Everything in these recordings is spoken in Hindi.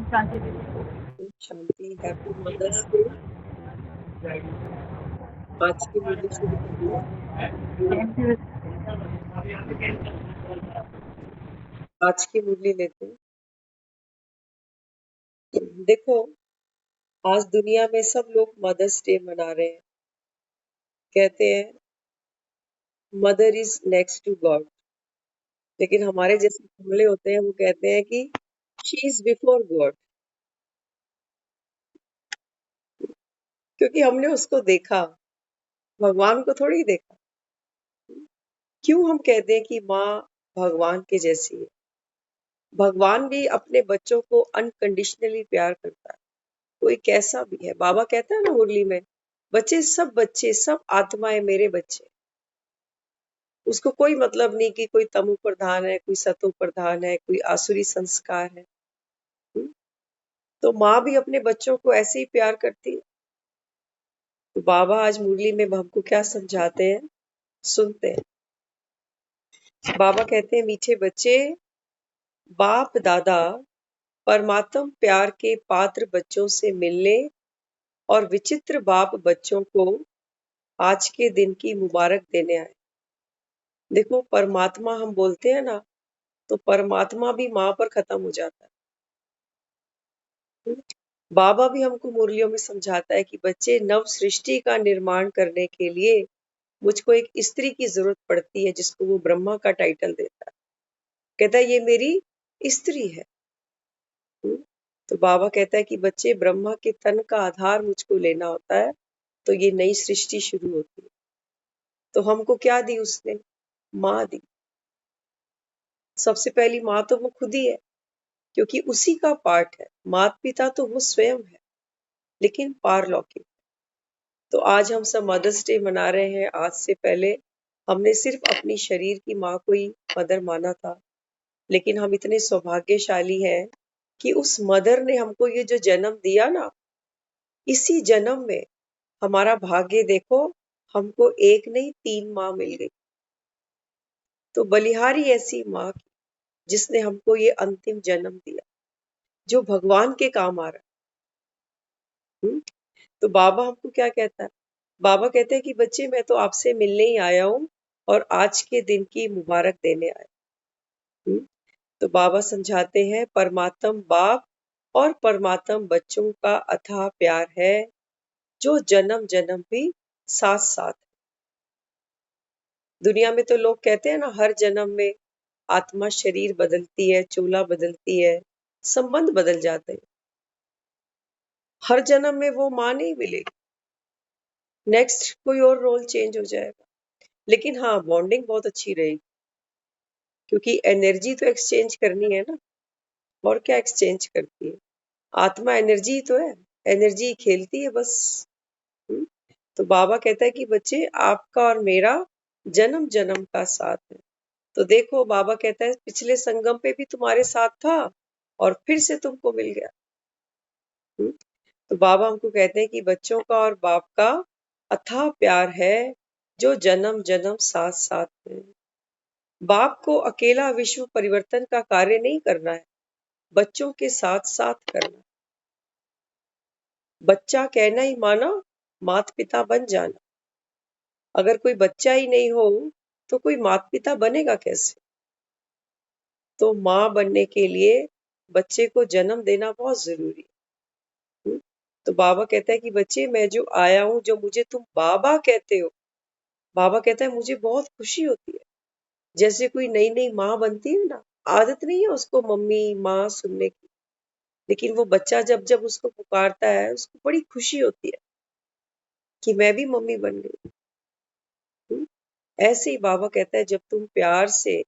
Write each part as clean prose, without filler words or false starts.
शांति दीदी। शांति। Happy mother's day. आज की मुरली शुरू करते हैं। Thank you. आज की मुरली लेते हैं। देखो, आज दुनिया में सब लोग मदर्स डे मना रहे हैं। कहते हैं mother is next to God, लेकिन हमारे जैसे हमले होते हैं वो कहते हैं कि शी इज बिफोर गॉड, क्योंकि हमने उसको देखा, भगवान को थोड़ी देखा। क्यों हम कहते हैं कि माँ भगवान के जैसी है? भगवान भी अपने बच्चों को अनकंडीशनली प्यार करता है, कोई कैसा भी है। बाबा कहता है ना मुरली में, बच्चे सब आत्माएं मेरे बच्चे। उसको कोई मतलब नहीं कि कोई तमु प्रधान है, कोई सतो प्रधान है, कोई आसुरी संस्कार है। हम्म? तो माँ भी अपने बच्चों को ऐसे ही प्यार करती है। तो बाबा आज मुरली में हमको क्या समझाते हैं, सुनते हैं। बाबा कहते हैं मीठे बच्चे, बाप दादा परमात्म प्यार के पात्र बच्चों से मिलने और विचित्र बाप बच्चों को आज के दिन की मुबारक देने आए। देखो, परमात्मा हम बोलते हैं ना, तो परमात्मा भी माँ पर खत्म हो जाता है। बाबा भी हमको मुरलियों में समझाता है कि बच्चे, नव सृष्टि का निर्माण करने के लिए मुझको एक स्त्री की जरूरत पड़ती है, जिसको वो ब्रह्मा का टाइटल देता है। कहता है ये मेरी स्त्री है। हम्म? तो बाबा कहता है कि बच्चे, ब्रह्मा के तन का आधार मुझको लेना होता है, तो ये नई सृष्टि शुरू होती है। तो हमको क्या दी उसने? माँ दी। सबसे पहली माँ तो वो खुद ही है, क्योंकि उसी का पार्ट है। माता पिता तो वो स्वयं है, लेकिन पारलौकिक। तो आज हम सब मदर्स डे मना रहे हैं। आज से पहले हमने सिर्फ अपनी शरीर की माँ को ही मदर माना था, लेकिन हम इतने सौभाग्यशाली हैं कि उस मदर ने हमको ये जो जन्म दिया ना, इसी जन्म में हमारा भाग्य देखो, हमको एक नहीं 3 माँ मिल गई। तो बलिहारी ऐसी माँ की, जिसने हमको ये अंतिम जन्म दिया, जो भगवान के काम आ रहा है। तो बाबा हमको क्या कहता है? बाबा कहते हैं कि बच्चे, मैं तो आपसे मिलने ही आया हूँ और आज के दिन की मुबारक देने आया हूँ। तो बाबा समझाते हैं परमात्म बाप और परमात्म बच्चों का अथाह प्यार है, जो जन्म जन्म भी साथ साथ। दुनिया में तो लोग कहते हैं ना, हर जन्म में आत्मा शरीर बदलती है, चोला बदलती है, संबंध बदल जाते हैं। हर जन्म में वो माँ नहीं मिलेगी, नेक्स्ट कोई और रोल चेंज हो जाएगा। लेकिन हाँ, बॉन्डिंग बहुत अच्छी रहेगी, क्योंकि एनर्जी तो एक्सचेंज करनी है ना। और क्या एक्सचेंज करती है? आत्मा एनर्जी ही तो है, एनर्जी खेलती है बस। हम्म? तो बाबा कहता है कि बच्चे, आपका और मेरा जन्म जन्म का साथ है। तो देखो, बाबा कहता है पिछले संगम पे भी तुम्हारे साथ था और फिर से तुमको मिल गया। हम्म? तो बाबा हमको कहते हैं कि बच्चों का और बाप का अथाह प्यार है, जो जन्म जन्म साथ साथ है। बाप को अकेला विश्व परिवर्तन का कार्य नहीं करना है, बच्चों के साथ साथ करना। बच्चा कहना ही माना माता पिता बन जाना। अगर कोई बच्चा ही नहीं हो, तो कोई माता पिता बनेगा कैसे? तो माँ बनने के लिए बच्चे को जन्म देना बहुत जरूरी है। तो बाबा कहता है कि बच्चे, मैं जो आया हूँ, जो मुझे तुम बाबा कहते हो, बाबा कहता है मुझे बहुत खुशी होती है। जैसे कोई नई नई माँ बनती है ना, आदत नहीं है उसको मम्मी माँ सुनने की, लेकिन वो बच्चा जब जब उसको पुकारता है, उसको बड़ी खुशी होती है कि मैं भी मम्मी बन गई। हम्म? ऐसे ही बाबा कहता है, जब तुम प्यार से,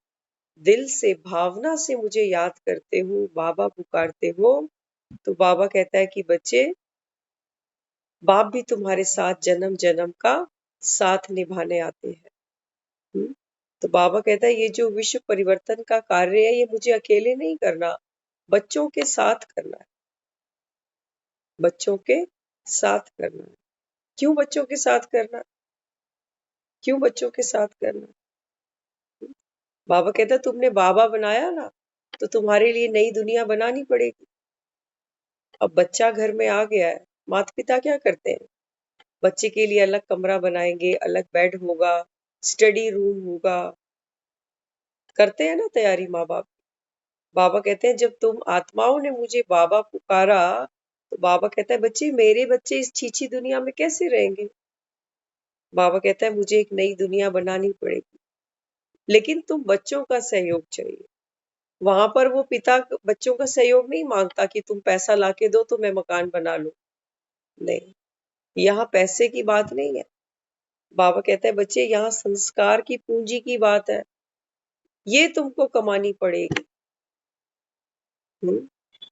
दिल से, भावना से मुझे याद करते हो, बाबा पुकारते हो, तो बाबा कहता है कि बच्चे, बाप भी तुम्हारे साथ जन्म जन्म का साथ निभाने आते हैं। हम्म? तो बाबा कहता है ये जो विश्व परिवर्तन का कार्य है, ये मुझे अकेले नहीं करना, बच्चों के साथ करना है। बच्चों के साथ करना है। क्यों बच्चों के साथ करना? क्यों बच्चों के साथ करना? बाबा कहता है तुमने बाबा बनाया ना, तो तुम्हारे लिए नई दुनिया बनानी पड़ेगी। अब बच्चा घर में आ गया है, माता पिता क्या करते हैं? बच्चे के लिए अलग कमरा बनाएंगे, अलग बेड होगा, स्टडी रूम होगा, करते हैं ना तैयारी माँ बाप। बाबा कहते हैं जब तुम आत्माओं ने मुझे बाबा पुकारा, तो बाबा कहता है बच्चे, मेरे बच्चे इस छीछी दुनिया में कैसे रहेंगे? बाबा कहता है मुझे एक नई दुनिया बनानी पड़ेगी, लेकिन तुम बच्चों का सहयोग चाहिए। वहां पर वो पिता बच्चों का सहयोग नहीं मांगता कि तुम पैसा लाके दो तो मैं मकान बना लूं। नहीं, यहाँ पैसे की बात नहीं है। बाबा कहता है बच्चे, यहाँ संस्कार की पूंजी की बात है, ये तुमको कमानी पड़ेगी।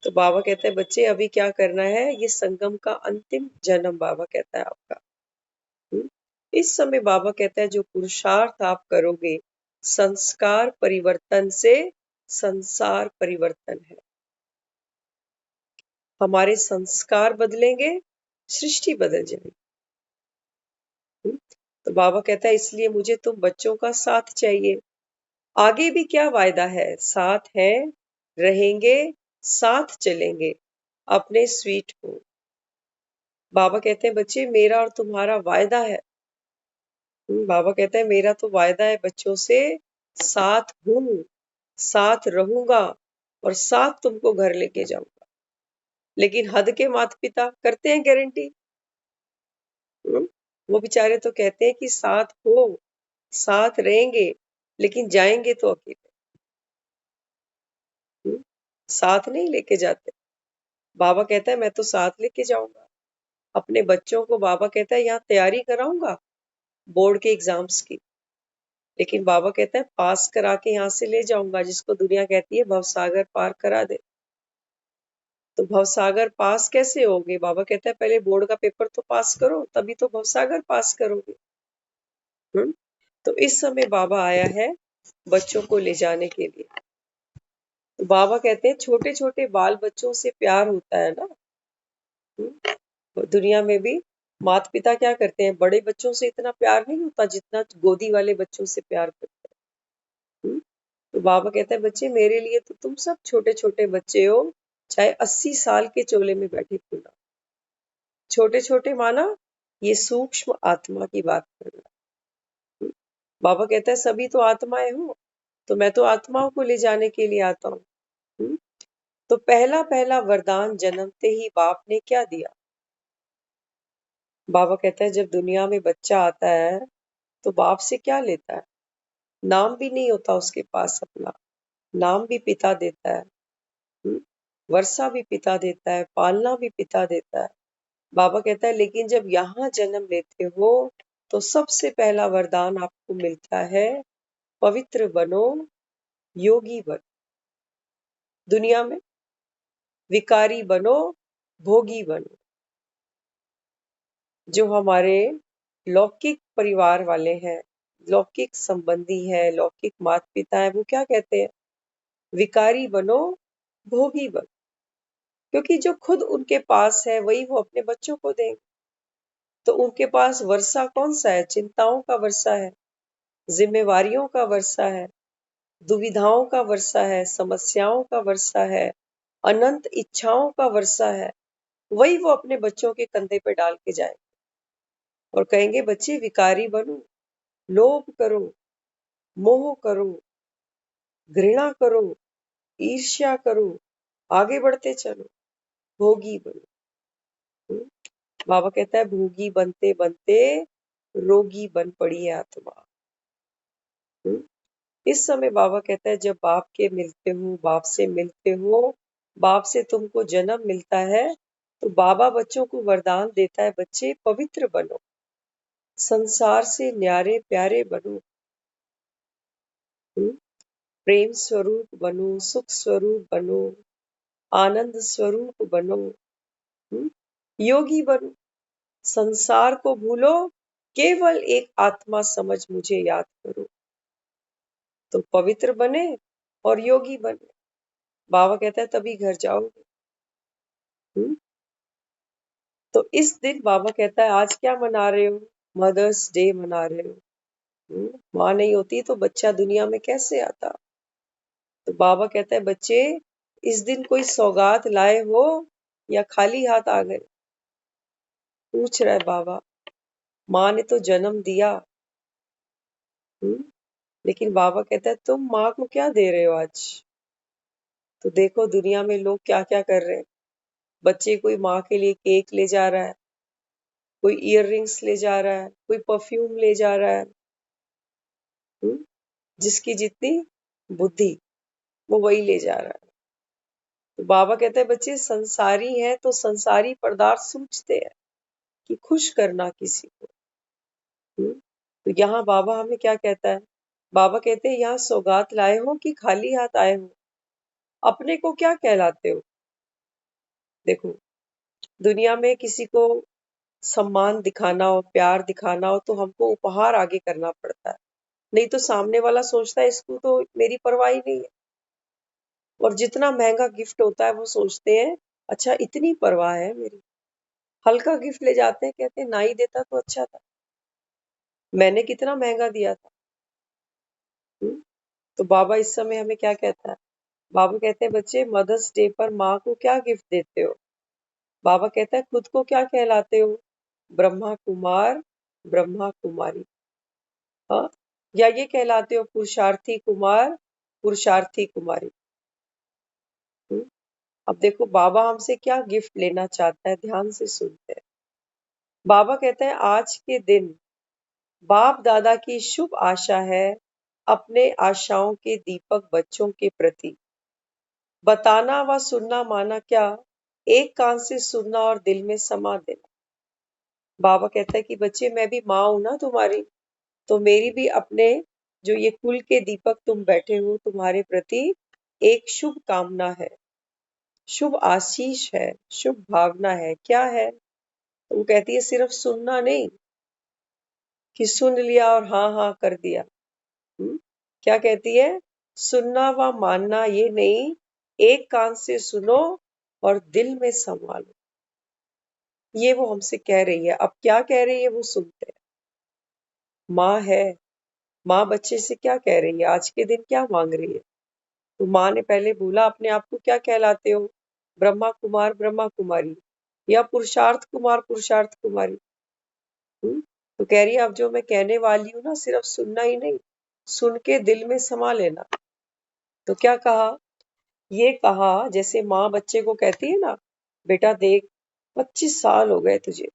तो बाबा कहते हैं बच्चे, अभी क्या करना है, ये संगम का अंतिम जन्म बाबा कहता है आपका। हम्म, इस समय बाबा कहता है जो पुरुषार्थ आप करोगे, संस्कार परिवर्तन से संसार परिवर्तन है। हमारे संस्कार बदलेंगे, सृष्टि बदल जाएगी। तो बाबा कहता है इसलिए मुझे तुम बच्चों का साथ चाहिए। आगे भी क्या वायदा है, साथ है, रहेंगे, साथ चलेंगे, अपने स्वीट हो। बाबा कहते हैं बच्चे, मेरा और तुम्हारा वायदा है। बाबा कहता है मेरा तो वायदा है बच्चों से, साथ हूं, साथ रहूंगा और साथ तुमको घर लेके जाऊंगा। लेकिन हद के माता पिता करते हैं गारंटी? वो बेचारे तो कहते हैं कि साथ हो, साथ रहेंगे, लेकिन जाएंगे तो अकेले। साथ नहीं लेके जाते। बाबा कहता है मैं तो साथ लेके जाऊंगा अपने बच्चों को। बाबा कहता है यहाँ तैयारी कराऊंगा बोर्ड के एग्जाम्स की, लेकिन बाबा कहता है पास करा के यहाँ से ले जाऊंगा, जिसको दुनिया कहती है भवसागर पार करा दे। तो भवसागर पास कैसे होगे? बाबा कहता है पहले बोर्ड का पेपर तो पास करो, तभी तो भवसागर पास करोगे। तो इस समय बाबा आया है बच्चों को ले जाने के लिए। तो बाबा कहते हैं छोटे छोटे बाल बच्चों से प्यार होता है ना। तो दुनिया में भी माता पिता क्या करते हैं, बड़े बच्चों से इतना प्यार नहीं होता जितना गोदी वाले बच्चों से प्यार करते हैं। तो बाबा कहता है बच्चे, मेरे लिए तो तुम सब छोटे छोटे बच्चे हो, चाहे 80 साल के चोले में बैठे क्यों ना। छोटे छोटे माना ये सूक्ष्म आत्मा की बात कर रहा है। बाबा कहता है सभी तो आत्माएं हो, तो मैं तो आत्माओं को ले जाने के लिए आता हूँ। तो पहला पहला वरदान जन्मते ही बाप ने क्या दिया? बाबा कहता है जब दुनिया में बच्चा आता है तो बाप से क्या लेता है? नाम भी नहीं होता उसके पास अपना, नाम भी पिता देता है। हम्म, वर्षा भी पिता देता है, पालना भी पिता देता है। बाबा कहता है लेकिन जब यहाँ जन्म लेते हो तो सबसे पहला वरदान आपको मिलता है, पवित्र बनो, योगी बनो। दुनिया में विकारी बनो, भोगी बनो। जो हमारे लौकिक परिवार वाले हैं, लौकिक संबंधी है, लौकिक माता पिता है, वो क्या कहते हैं, विकारी बनो, भोगी बनो। क्योंकि जो खुद उनके पास है वही वो अपने बच्चों को देंगे। तो उनके पास वर्षा कौन सा है? चिंताओं का वर्षा है, जिम्मेवारियों का वर्षा है, दुविधाओं का वर्षा है, समस्याओं का वर्षा है, अनंत इच्छाओं का वर्षा है। वही वो अपने बच्चों के कंधे पे डाल के जाएंगे और कहेंगे बच्चे विकारी बनो, लोभ करो, मोह करो, घृणा करो, ईर्ष्या करो, आगे बढ़ते चलो, भोगी बनो। हम्म, बाबा कहता है भोगी बनते बनते रोगी बन पड़ी है आत्मा। हम्म, इस समय बाबा कहता है जब बाप के मिलते हो, बाप से मिलते हो, बाप से तुमको जन्म मिलता है, तो बाबा बच्चों को वरदान देता है बच्चे पवित्र बनो, संसार से न्यारे प्यारे बनो। हम्म, प्रेम स्वरूप बनो, सुख स्वरूप बनो, आनंद स्वरूप बनो। योगी बनो, संसार को भूलो, केवल एक आत्मा समझ मुझे याद करो। तो पवित्र बने और योगी बने। बाबा कहता है तभी घर जाओगे। हम्म, तो इस दिन बाबा कहता है आज क्या मना रहे हो? मदर्स डे मना रहे हो। माँ नहीं होती तो बच्चा दुनिया में कैसे आता? तो बाबा कहता है बच्चे, इस दिन कोई सौगात लाए हो? या खाली हाथ आ गए? पूछ रहा है बाबा। माँ ने तो जन्म दिया। लेकिन बाबा कहता है तुम माँ को क्या दे रहे हो आज? तो देखो दुनिया में लोग क्या क्या कर रहे हैं। बच्चे कोई माँ के लिए केक ले जा रहा है, कोई ईयर रिंग्स ले जा रहा है, कोई परफ्यूम ले जा रहा है। जिसकी जितनी बुद्धि वो वही ले जा रहा है। तो बाबा कहते हैं बच्चे संसारी हैं तो संसारी पदार्थ सोचते हैं कि खुश करना किसी को। तो यहाँ बाबा हमें क्या कहता है? बाबा कहते हैं यहाँ सौगात लाए हो कि खाली हाथ आए हो? अपने को क्या कहलाते हो? देखो दुनिया में किसी को सम्मान दिखाना हो, प्यार दिखाना हो तो हमको उपहार आगे करना पड़ता है। नहीं तो सामने वाला सोचता है इसको तो मेरी परवाह ही नहीं है। और जितना महंगा गिफ्ट होता है वो सोचते हैं अच्छा इतनी परवाह है मेरी। हल्का गिफ्ट ले जाते हैं, कहते हैं ना ही देता तो अच्छा था, मैंने कितना महंगा दिया था। तो बाबा इस समय हमें क्या कहता है? बाबा कहते हैं बच्चे मदर्स डे पर माँ को क्या गिफ्ट देते हो? बाबा कहता है खुद को क्या कहलाते हो? ब्रह्मा कुमार, ब्रह्मा कुमारी। हाँ, या ये कहलाते हो पुरुषार्थी कुमार, पुरुषार्थी कुमारी। अब देखो बाबा हमसे क्या गिफ्ट लेना चाहता है, ध्यान से सुनते हैं। बाबा कहते हैं आज के दिन बाप दादा की शुभ आशा है अपने आशाओं के दीपक बच्चों के प्रति बताना व सुनना माना क्या एक कान से सुनना और दिल में समा देना। बाबा कहता है कि बच्चे मैं भी माँ हूं ना तुम्हारी, तो मेरी भी अपने जो ये कुल के दीपक तुम बैठे हो तुम्हारे प्रति एक शुभ कामना है, शुभ आशीष है, शुभ भावना है। क्या है? तो वो कहती है सिर्फ सुनना नहीं कि सुन लिया और हाँ हाँ कर दिया। क्या कहती है? सुनना व मानना ये नहीं, एक कान से सुनो और दिल में समा लो। ये वो हमसे कह रही है। अब क्या कह रही है वो सुनते हैं। माँ है, माँ बच्चे से क्या कह रही है, आज के दिन क्या मांग रही है? तो माँ ने पहले बोला अपने आप को क्या कहलाते हो? ब्रह्मा कुमार, ब्रह्मा कुमारी, या पुरुषार्थ कुमार, पुरुषार्थ कुमारी। तो कह रही है अब जो मैं कहने वाली हूँ ना सिर्फ सुनना ही नहीं, सुन के दिल में समा लेना। तो क्या कहा? ये कहा जैसे माँ बच्चे को कहती है ना, बेटा देख 25 साल हो गए तुझे,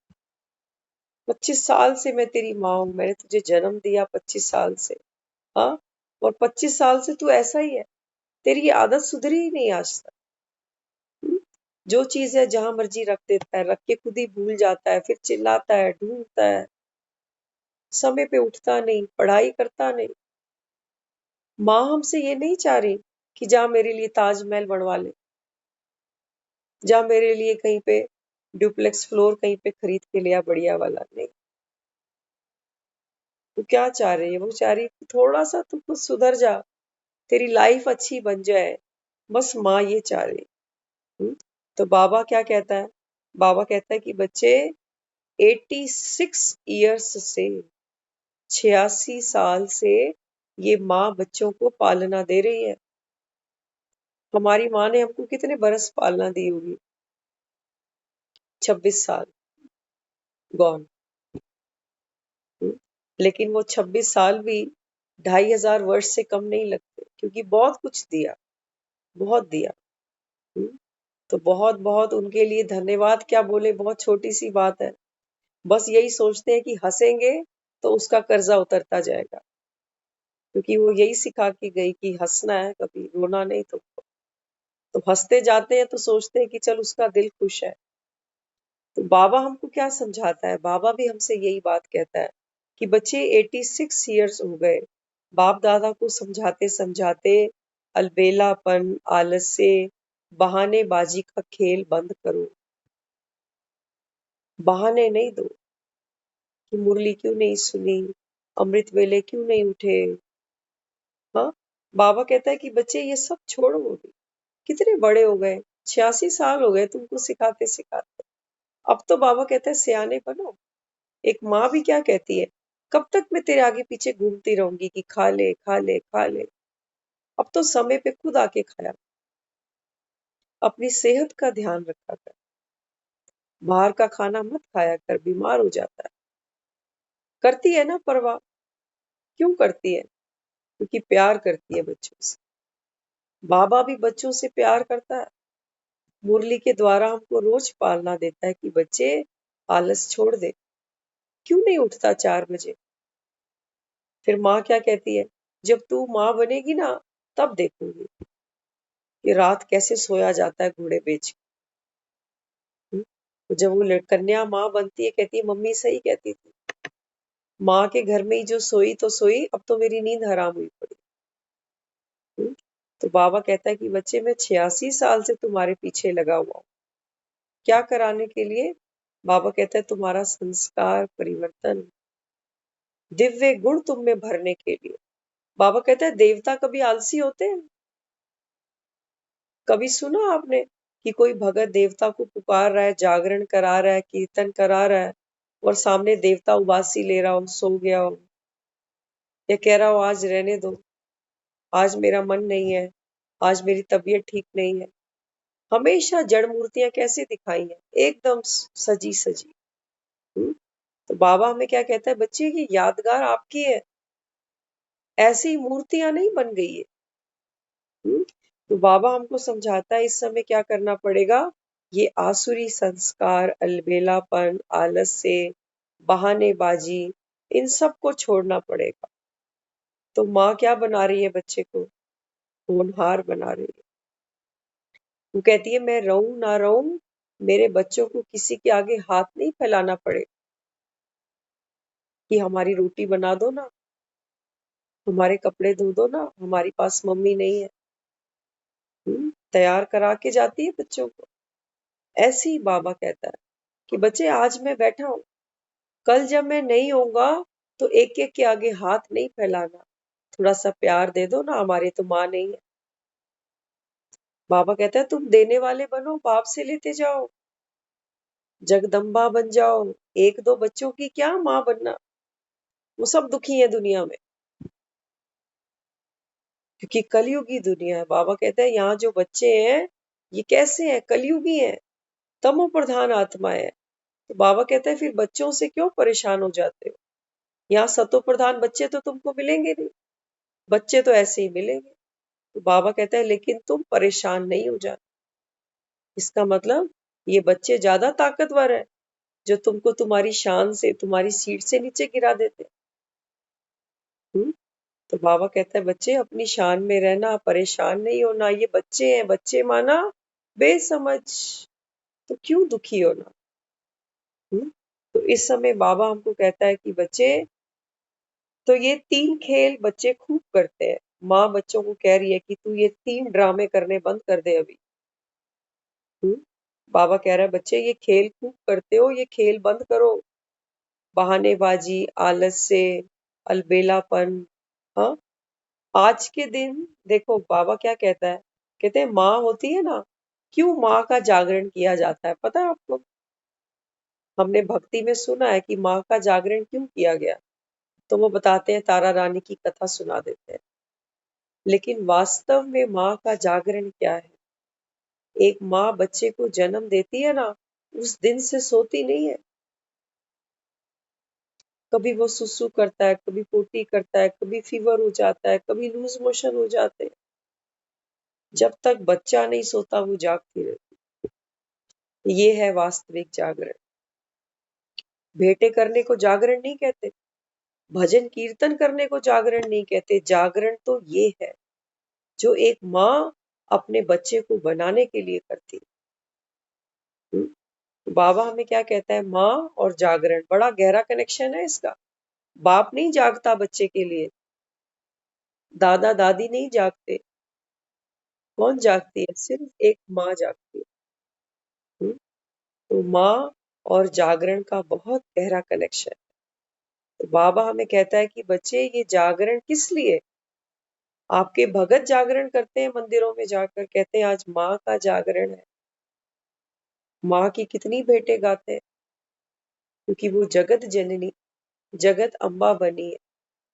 25 साल से मैं तेरी माँ हूं, मैंने तुझे जन्म दिया 25 साल से। हाँ, और 25 साल से तू ऐसा ही है, तेरी ये आदत सुधरी ही नहीं आज तक। जो चीज है जहां मर्जी रख देता है, रख के खुद ही भूल जाता है, फिर चिल्लाता है, ढूंढता है, समय पे उठता नहीं, पढ़ाई करता नहीं। माँ हमसे ये नहीं चाह रही कि जा मेरे लिए ताजमहल बनवा ले, जा मेरे लिए कहीं पे डुप्लेक्स फ्लोर कहीं पे खरीद के लिया बढ़िया वाला। नहीं, वो क्या चाह रही है? वो चाह रही है थोड़ा सा तू खुद सुधर जा, तेरी लाइफ अच्छी बन जाए, बस माँ ये चाह रही। तो बाबा क्या कहता है? बाबा कहता है कि बच्चे 86 ईयर्स से 86 साल से ये माँ बच्चों को पालना दे रही है। हमारी माँ ने हमको कितने बरस पालना दी होगी? 26 साल गॉन। लेकिन वो 26 साल भी 2500 वर्ष से कम नहीं लगते, क्योंकि बहुत कुछ दिया, बहुत दिया। तो बहुत बहुत उनके लिए धन्यवाद क्या बोले, बहुत छोटी सी बात है। बस यही सोचते हैं कि हंसेंगे तो उसका कर्जा उतरता जाएगा, क्योंकि वो यही सिखा के गई कि हंसना है, कभी रोना नहीं। तो हंसते जाते हैं तो सोचते हैं कि चल उसका दिल खुश है। तो बाबा हमको क्या समझाता है? बाबा भी हमसे यही बात कहता है कि बच्चे 86 ईयर्स हो गए, बाप दादा को समझाते समझाते अलबेलापन, आलस्य, बहानेबाजी का खेल बंद करो। बहाने नहीं दो कि मुरली क्यों नहीं सुनी, अमृत वेले क्यों नहीं उठे। हाँ, बाबा कहता है कि बच्चे ये सब छोड़ो अभी, कितने बड़े हो गए, 86 साल हो गए तुमको सिखाते सिखाते। अब तो बाबा कहता है सियाने बनो। एक माँ भी क्या कहती है, कब तक मैं तेरे आगे पीछे घूमती रहूंगी कि खा ले खा ले खा ले। अब तो समय पे खुद आके खाया, अपनी सेहत का ध्यान रखा कर। बाहर का खाना मत खाया कर, बीमार हो जाता है। करती है ना परवाह? क्यों करती है? क्योंकि प्यार करती है बच्चों से। बाबा भी बच्चों से प्यार करता है। मुरली के द्वारा हमको रोज पालना देता है कि बच्चे आलस छोड़ दे। क्यों नहीं उठता 4 बजे? फिर माँ क्या कहती है, जब तू माँ बनेगी ना तब देखूंगी कि रात कैसे सोया जाता है घोड़े बेच के। तो जब वो कन्या माँ बनती है, कहती है मम्मी सही कहती थी, माँ के घर में ही जो सोई तो सोई, अब तो मेरी नींद हराम हुई पड़ी। तो बाबा कहता है कि बच्चे मैं 86 साल से तुम्हारे पीछे लगा हुआ हूँ। क्या कराने के लिए? बाबा कहता है तुम्हारा संस्कार परिवर्तन, दिव्य गुण तुम में भरने के लिए। बाबा कहता है देवता कभी आलसी होते हैं? कभी सुना आपने कि कोई भगत देवता को पुकार रहा है, जागरण करा रहा है, कीर्तन करा रहा है, और सामने देवता उबासी ले रहा हो, सो गया हो, या कह रहा हो आज रहने दो, आज मेरा मन नहीं है, आज मेरी तबीयत ठीक नहीं है? हमेशा जड़ मूर्तियां कैसे दिखाई हैं? एकदम सजी सजी। हम्म? तो बाबा हमें क्या कहता है, बच्चे ये यादगार आपकी है, ऐसी मूर्तियां नहीं बन गई है। तो बाबा हमको समझाता है इस समय क्या करना पड़ेगा, ये आसुरी संस्कार, अलबेलापन, आलस से, बहानेबाजी, इन सब को छोड़ना पड़ेगा। तो माँ क्या बना रही है बच्चे को? होनहार बना रही है। वो कहती है मैं रहूं ना रहूं, मेरे बच्चों को किसी के आगे हाथ नहीं फैलाना पड़े कि हमारी रोटी बना दो ना, हमारे कपड़े धो दो ना, हमारे पास मम्मी नहीं है। तैयार करा के जाती है बच्चों को। ऐसे ही बाबा कहता है कि बच्चे आज मैं बैठा हूं, कल जब मैं नहीं होऊंगा तो एक एक के आगे हाथ नहीं फैलाना, थोड़ा सा प्यार दे दो ना, हमारे तो माँ नहीं है। बाबा कहता है तुम देने वाले बनो, बाप से लेते जाओ, जगदम्बा बन जाओ। एक दो बच्चों की क्या माँ बनना, वो सब दुखी है दुनिया में, क्योंकि कलयुगी दुनिया है। बाबा कहता है यहाँ जो बच्चे हैं ये कैसे हैं, कलयुगी हैं, तमो प्रधान आत्मा है। तो बाबा कहता है फिर बच्चों से क्यों परेशान हो जाते हो? यहाँ सतो प्रधान बच्चे तो तुमको मिलेंगे नहीं, बच्चे तो ऐसे ही मिलेंगे। तो बाबा कहता है लेकिन तुम परेशान नहीं हो जाना। इसका मतलब ये बच्चे ज्यादा ताकतवर है जो तुमको तुम्हारी शान से, तुम्हारी सीट से नीचे गिरा देते। तो बाबा कहता है बच्चे अपनी शान में रहना, परेशान नहीं होना, ये बच्चे हैं, बच्चे माना बेसमझ, तो क्यों दुखी होना? तो इस समय बाबा हमको कहता है कि बच्चे, तो ये 3 खेल बच्चे खूब करते हैं। माँ बच्चों को कह रही है कि तू ये 3 ड्रामे करने बंद कर दे अभी। बाबा कह रहा है बच्चे ये खेल खूब करते हो, ये खेल बंद करो, बहानेबाजी, आलस से, अलबेलापन। हाँ, आज के दिन देखो बाबा क्या कहता है, कहते हैं माँ होती है ना, क्यों माँ का जागरण किया जाता है पता है आपको? हमने भक्ति में सुना है कि माँ का जागरण क्यों किया गया, तो वो बताते हैं, तारा रानी की कथा सुना देते हैं। लेकिन वास्तव में माँ का जागरण क्या है? एक माँ बच्चे को जन्म देती है ना, उस दिन से सोती नहीं है। कभी वो सुसु करता है, कभी पोटी करता है, कभी फीवर हो जाता है, कभी लूज मोशन हो जाते हैं। जब तक बच्चा नहीं सोता वो जागती रहती। ये है वास्तविक जागरण। भेंटे करने को जागरण नहीं कहते, भजन कीर्तन करने को जागरण नहीं कहते। जागरण तो ये है जो एक माँ अपने बच्चे को बनाने के लिए करती है। बाबा हमें क्या कहता है, माँ और जागरण बड़ा गहरा कनेक्शन है इसका। बाप नहीं जागता बच्चे के लिए, दादा दादी नहीं जागते। कौन जागती है? सिर्फ एक माँ जागती है। तो माँ और जागरण का बहुत गहरा कनेक्शन है। तो बाबा हमें कहता है कि बच्चे ये जागरण किस लिए? आपके भगत जागरण करते हैं मंदिरों में जाकर, कहते हैं आज माँ का जागरण है। माँ की कितनी भेंटें गाते हैं, क्योंकि वो जगत जननी, जगत अम्बा बनी है।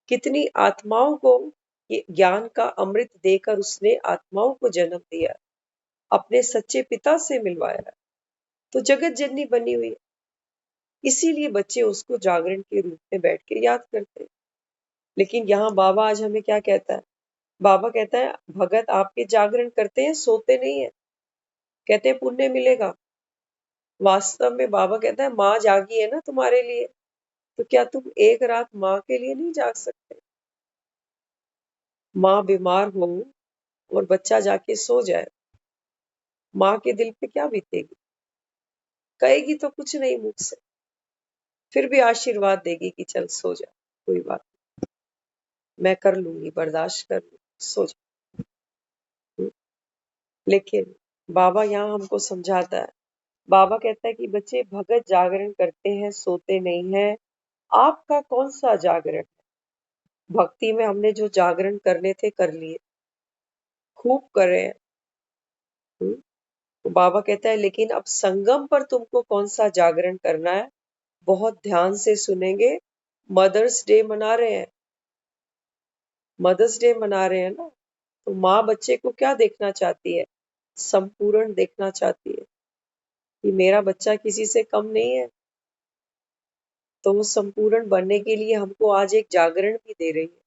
कितनी आत्माओं को ये ज्ञान का अमृत देकर उसने आत्माओं को जन्म दिया, अपने सच्चे पिता से मिलवाया। तो जगत जननी बनी हुई है, इसीलिए बच्चे उसको जागरण के रूप में बैठ के याद करते हैं। लेकिन यहाँ बाबा आज हमें क्या कहता है? बाबा कहता है भगत आपके जागरण करते हैं, सोते नहीं है, कहते हैं पुण्य मिलेगा। वास्तव में बाबा कहता है माँ जागी है ना तुम्हारे लिए, तो क्या तुम एक रात माँ के लिए नहीं जाग सकते? माँ बीमार हो और बच्चा जाके सो जाए, माँ के दिल पे क्या बीतेगी? कहेगी तो कुछ नहीं मुख से, फिर भी आशीर्वाद देगी कि चल सो जा, कोई बात नहीं, मैं कर लूंगी, बर्दाश्त कर लूंगी, सो जा। लेकिन बाबा यहाँ हमको समझाता है, बाबा कहता है कि बच्चे भगत जागरण करते हैं, सोते नहीं हैं। आपका कौन सा जागरण? भक्ति में हमने जो जागरण करने थे कर लिए, खूब करे हैं। तो बाबा कहता है लेकिन अब संगम पर तुमको कौन सा जागरण करना है? बहुत ध्यान से सुनेंगे। मदर्स डे मना रहे हैं, मदर्स डे मना रहे हैं ना, तो माँ बच्चे को क्या देखना चाहती है? संपूर्ण देखना चाहती है कि मेरा बच्चा किसी से कम नहीं है। तो वो संपूर्ण बनने के लिए हमको आज एक जागरण भी दे रही है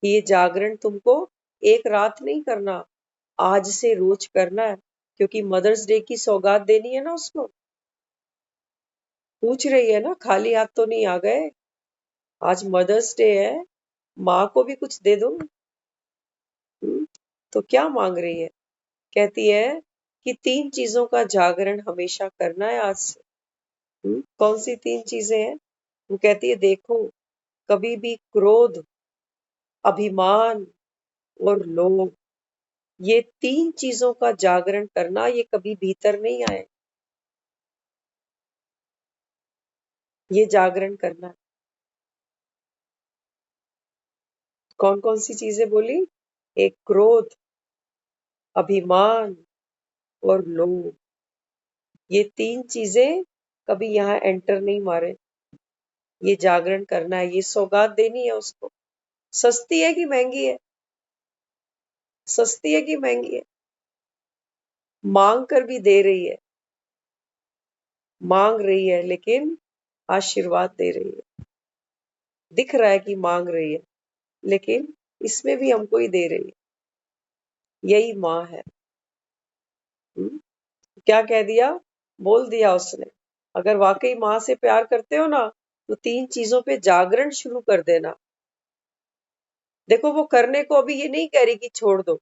कि ये जागरण तुमको एक रात नहीं करना, आज से रोज करना है, क्योंकि मदर्स डे की सौगात देनी है ना उसको। पूछ रही है ना, खाली हाथ तो नहीं आ गए, आज मदर्स डे है, माँ को भी कुछ दे दो। तो क्या मांग रही है? कहती है कि 3 चीजों का जागरण हमेशा करना है आज से। कौन सी 3 चीजें हैं? वो कहती है देखो, कभी भी क्रोध, अभिमान और लोभ, ये 3 चीजों का जागरण करना, ये कभी भीतर नहीं आए, ये जागरण करना है। कौन कौन सी चीजें बोली? एक क्रोध, अभिमान और लोभ, ये 3 चीजें कभी यहाँ एंटर नहीं मारे। ये जागरण करना है, ये सौगात देनी है उसको। सस्ती है कि महंगी है? सस्ती है कि महंगी है? मांग कर भी दे रही है, मांग रही है लेकिन आशीर्वाद दे रही है। दिख रहा है कि मांग रही है, लेकिन इसमें भी हमको ही दे रही है। यही माँ है। हम्म? क्या कह दिया? बोल दिया उसने। अगर वाकई माँ से प्यार करते हो ना, तो 3 चीजों पे जागरण शुरू कर देना। देखो वो करने को अभी ये नहीं कह रही कि छोड़ दो,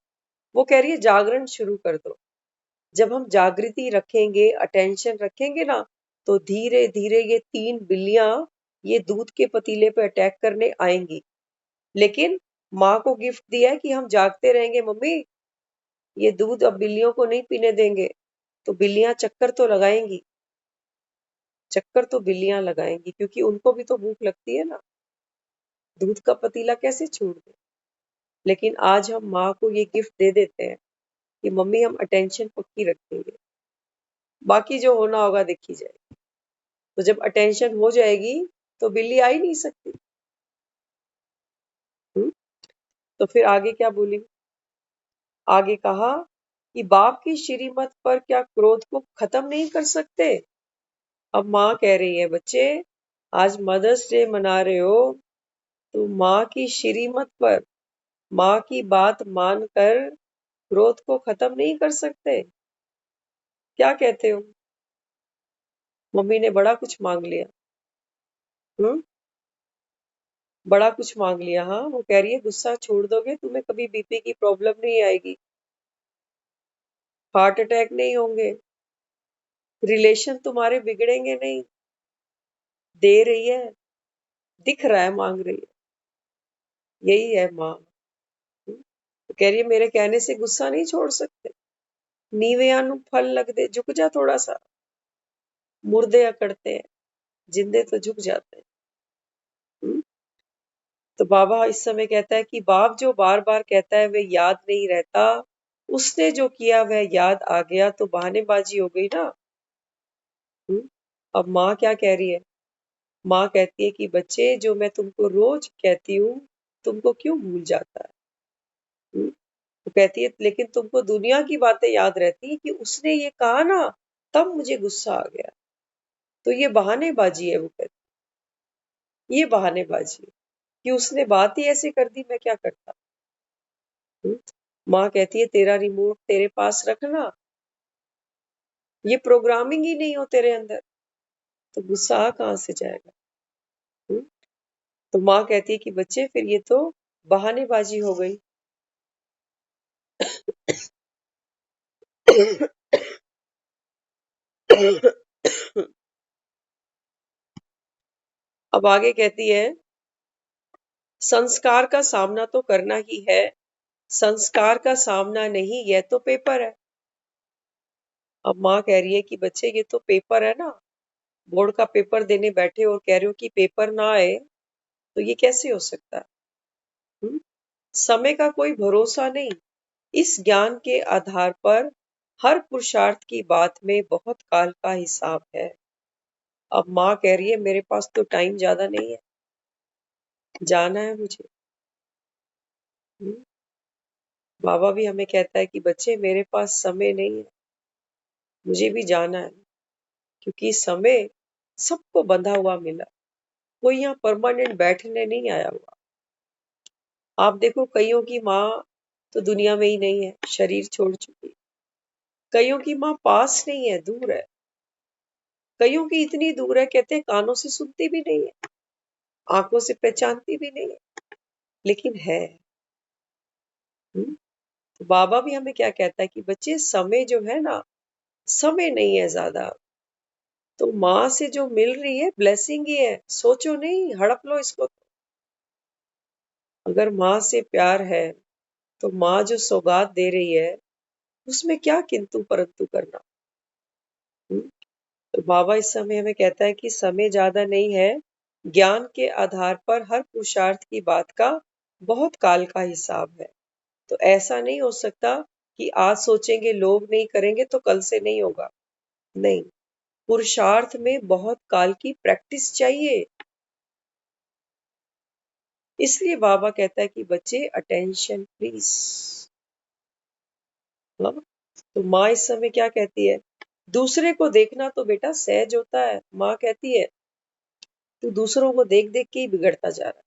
वो कह रही है जागरण शुरू कर दो। जब हम जागृति रखेंगे, अटेंशन रखेंगे ना, तो धीरे धीरे ये 3 बिल्लियां ये दूध के पतीले पे अटैक करने आएंगी। लेकिन माँ को गिफ्ट दिया है कि हम जागते रहेंगे, मम्मी ये दूध अब बिल्लियों को नहीं पीने देंगे। तो बिल्लियां चक्कर तो लगाएंगी, चक्कर तो बिल्लियां लगाएंगी, क्योंकि उनको भी तो भूख लगती है ना। दूध का पतीला कैसे छोड़ दे? लेकिन आज हम माँ को ये गिफ्ट दे देते हैं कि मम्मी हम अटेंशन पक्की रखेंगे, बाकी जो होना होगा देखी जाए। तो जब अटेंशन हो जाएगी तो बिल्ली आ ही नहीं सकती। हुँ? तो फिर आगे क्या बोली? आगे कहा कि बाप की श्रीमत पर क्या क्रोध को खत्म नहीं कर सकते? अब माँ कह रही है बच्चे, आज मदर्स डे मना रहे हो, तो माँ की श्रीमत पर, माँ की बात मानकर क्रोध को खत्म नहीं कर सकते? क्या कहते हो? मम्मी ने बड़ा कुछ मांग लिया। हम्म? बड़ा कुछ मांग लिया। हाँ, वो कह रही है गुस्सा छोड़ दोगे, तुम्हें कभी बीपी की प्रॉब्लम नहीं आएगी, हार्ट अटैक नहीं होंगे, रिलेशन तुम्हारे बिगड़ेंगे नहीं। दे रही है, दिख रहा है मांग रही है। यही है माँ। तो कह रही है मेरे कहने से गुस्सा नहीं छोड़ सकते? नीवियां नु फल लग दे, झुक जा थोड़ा सा। मुर्दे अकड़ते हैं, जिंदे तो झुक जाते हैं। हम्म? तो बाबा इस समय कहता है कि बाप जो बार बार कहता है वह याद नहीं रहता, उसने जो किया वह याद आ गया, तो बहानेबाजी हो गई ना। अब माँ क्या कह रही है? माँ कहती है कि बच्चे जो मैं तुमको रोज कहती हूँ, तुमको क्यों भूल जाता है? वो कहती है लेकिन तुमको दुनिया की बातें याद रहती है कि उसने ये कहा ना, तब मुझे गुस्सा आ गया। तो ये बहानेबाजी है, वो कहती, ये बहानेबाजी है कि उसने बात ही ऐसे कर दी, मैं क्या करता। हम्म? माँ कहती है तेरा रिमोट तेरे पास रखना, ये प्रोग्रामिंग ही नहीं हो तेरे अंदर, तो गुस्सा आ कहाँ से जाएगा। हम्म? तो माँ कहती है कि बच्चे फिर ये तो बहानेबाजी हो गई। अब आगे कहती है संस्कार का सामना तो करना ही है, संस्कार का सामना नहीं, यह तो पेपर है। अब माँ कह रही है कि बच्चे ये तो पेपर है ना, बोर्ड का पेपर देने बैठे और कह रहे हो कि पेपर ना आए, तो ये कैसे हो सकता है। हुँ? समय का कोई भरोसा नहीं, इस ज्ञान के आधार पर हर पुरुषार्थ की बात में बहुत काल का हिसाब है। अब माँ कह रही है मेरे पास तो टाइम ज्यादा नहीं है, जाना है मुझे। हुँ? बाबा भी हमें कहता है कि बच्चे मेरे पास समय नहीं है, मुझे भी जाना है, क्योंकि समय सबको बंधा हुआ मिला, कोई यहाँ परमानेंट बैठने नहीं आया हुआ। आप देखो कईयों की माँ तो दुनिया में ही नहीं है, शरीर छोड़ चुकी है। कईयों की माँ पास नहीं है, दूर है। कईयों की इतनी दूर है, कहते हैं कानों से सुनती भी नहीं है, आंखों से पहचानती भी नहीं है, लेकिन है। तो बाबा भी हमें क्या कहता है कि बच्चे समय जो है ना, समय नहीं है ज्यादा, तो माँ से जो मिल रही है ब्लेसिंग ही है, सोचो नहीं, हड़प लो इसको। अगर माँ से प्यार है तो माँ जो सौगात दे रही है उसमें क्या किंतु परंतु करना। हम्म? तो बाबा इस समय हमें कहता है कि समय ज्यादा नहीं है, ज्ञान के आधार पर हर पुरुषार्थ की बात का बहुत काल का हिसाब है। तो ऐसा नहीं हो सकता कि आज सोचेंगे लोग नहीं करेंगे तो कल से नहीं होगा, नहीं। पुरुषार्थ में बहुत काल की प्रैक्टिस चाहिए। इसलिए बाबा कहता है कि बच्चे अटेंशन प्लीज। तो माँ इस समय क्या कहती है, दूसरे को देखना तो बेटा सहज होता है। माँ कहती है तू दूसरों को देख देख के ही बिगड़ता जा रहा है।